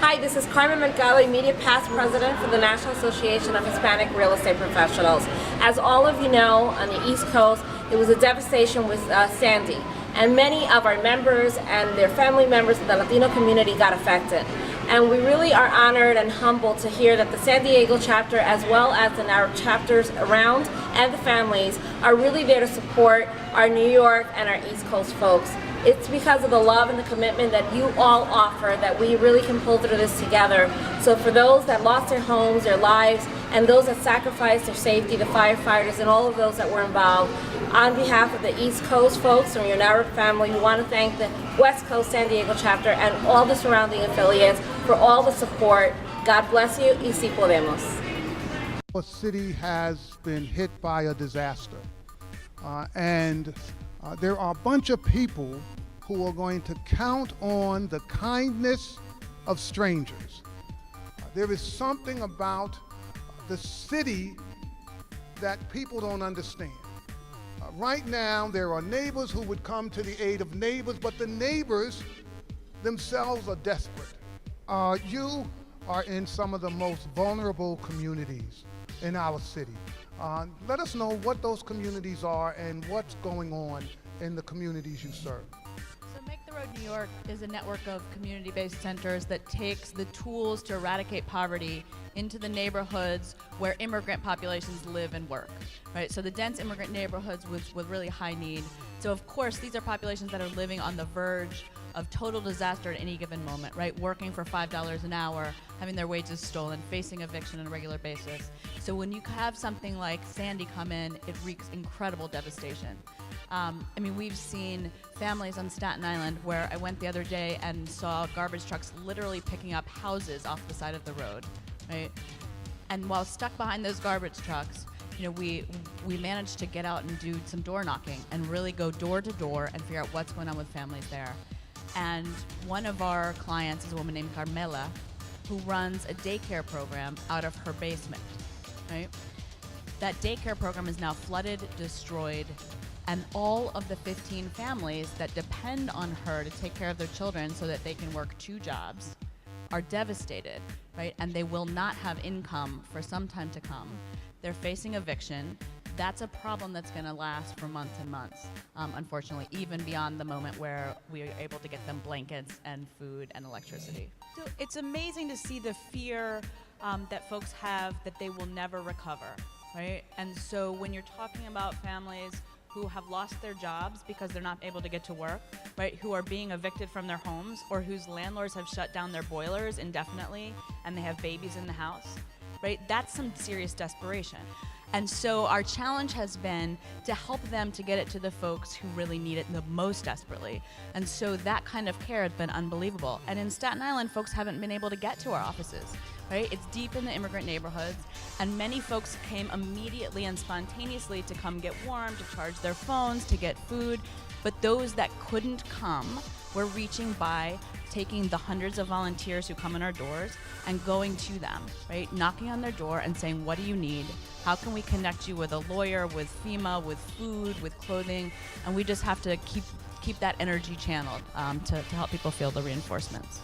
Hi, this is Carmen Mercado, Immediate Past President for the National Association of Hispanic Real Estate Professionals. As all of you know, on the East Coast, there was a devastation with Sandy, and many of our members and their family members of the Latino community got affected. And we really are honored and humbled to hear that the San Diego chapter, as well as the our chapters around and the families, are really there to support our New York and our East Coast folks. It's because of the love and the commitment that you all offer that we really can pull through this together. So for those that lost their homes, their lives, and those that sacrificed their safety, the firefighters and all of those that were involved, on behalf of the East Coast folks from your NAREP family, we want to thank the West Coast San Diego chapter and all the surrounding affiliates for all the support. God bless you, y si podemos. Our city has been hit by a disaster, and there are a bunch of people who are going to count on the kindness of strangers. There is something about the city that people don't understand. Right now, there are neighbors who would come to the aid of neighbors, but the neighbors themselves are desperate. You are in some of the most vulnerable communities in our city. Let us know what those communities are and what's going on in the communities you serve. So Make the Road New York is a network of community-based centers that takes the tools to eradicate poverty into the neighborhoods where immigrant populations live and work, right? So the dense immigrant neighborhoods with really high need. So of course, these are populations that are living on the verge of total disaster at any given moment, right? Working for $5 an hour, having their wages stolen, facing eviction on a regular basis. So when you have something like Sandy come in, it wreaks incredible devastation. I mean, we've seen families on Staten Island where I went the other day and saw garbage trucks literally picking up houses off the side of the road, right? And while stuck behind those garbage trucks, you know, we managed to get out and do some door knocking and really go door to door and figure out what's going on with families there. And one of our clients is a woman named Carmela, who runs a daycare program out of her basement, right? That daycare program is now flooded, destroyed, and all of the 15 families that depend on her to take care of their children so that they can work 2 jobs are devastated, right? And they will not have income for some time to come. They're facing eviction. That's a problem that's gonna last for months and months, unfortunately, even beyond the moment where we are able to get them blankets and food and electricity. So it's amazing to see the fear that folks have that they will never recover, right? And so when you're talking about families who have lost their jobs because they're not able to get to work, right? Who are being evicted from their homes or whose landlords have shut down their boilers indefinitely and they have babies in the house, right? That's some serious desperation. And so our challenge has been to help them to get it to the folks who really need it the most desperately. And so that kind of care has been unbelievable. And in Staten Island, folks haven't been able to get to our offices, right? It's deep in the immigrant neighborhoods, and many folks came immediately and spontaneously to come get warm, to charge their phones, to get food. But those that couldn't come, we're reaching by taking the hundreds of volunteers who come in our doors and going to them, right? Knocking on their door and saying, what do you need? How can we connect you with a lawyer, with FEMA, with food, with clothing? And we just have to keep that energy channeled to help people feel the reinforcements.